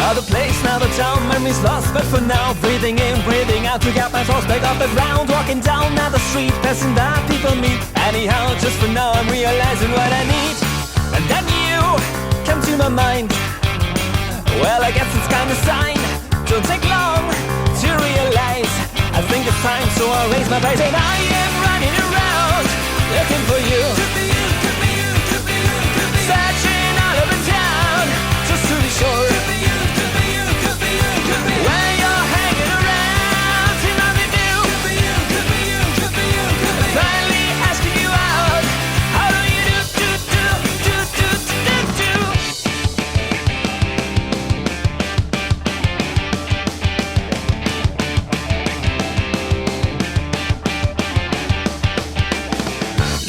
Another place, another town, memories lost, but for now, breathing in, breathing out to get my thoughts back off the ground. Walking down the street, passing by, people meet. Anyhow, just for now, I'm realizing what I need. And then you come to my mind. Well, I guess it's kind of sign. Don't take long to realize. I think it's time, so I'll raise my voice and I am running around looking for you. Could be you, could be you, could be you, could be you. Searching all over town just to be sure. Could be you, could be you, could be you, could be you. When you're hanging around, see nothing new. Could be you, could be you, could be you, could be you. Finally asking you out. How do you do?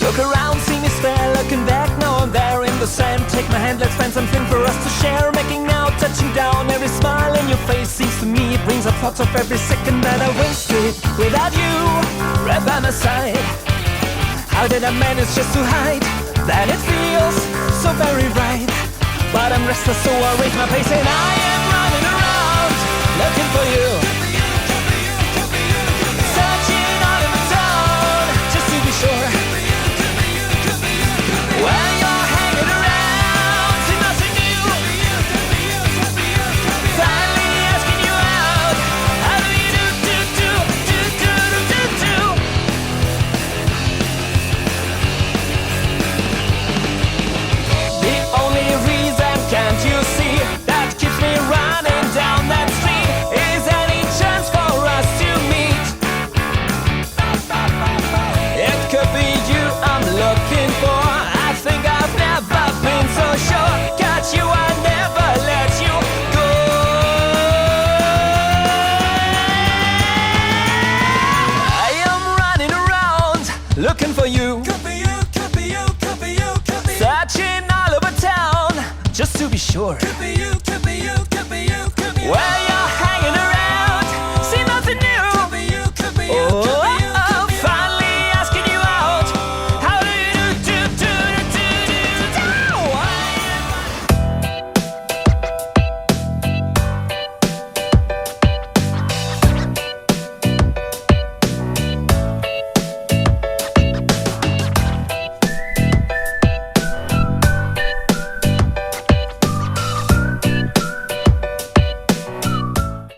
Look around, see me stare, looking back, now I'm there in the sand. Take my hand, let's find something for us to share. Making now, touching down, every smile in your face seems to me it brings up thoughts of every second that I wasted without you, right by my side. How did I manage just to hide that it feels so very right? But I'm restless, so I raise my pace and I am running around looking for you. Searching all over town just to be sure. When you're hanging around, see nothing new. Finally asking you out. How do you do? The only reason, can't you see, that keeps me running down that street is any chance for us to meet. It could be you I'm looking for. I think I've never been so sure. Got you, I never let you go. I am running around looking for you. Could be you, could be you, could be you, Searching all over town just to be sure. Could be you, could be you, could be you, could be you. Where your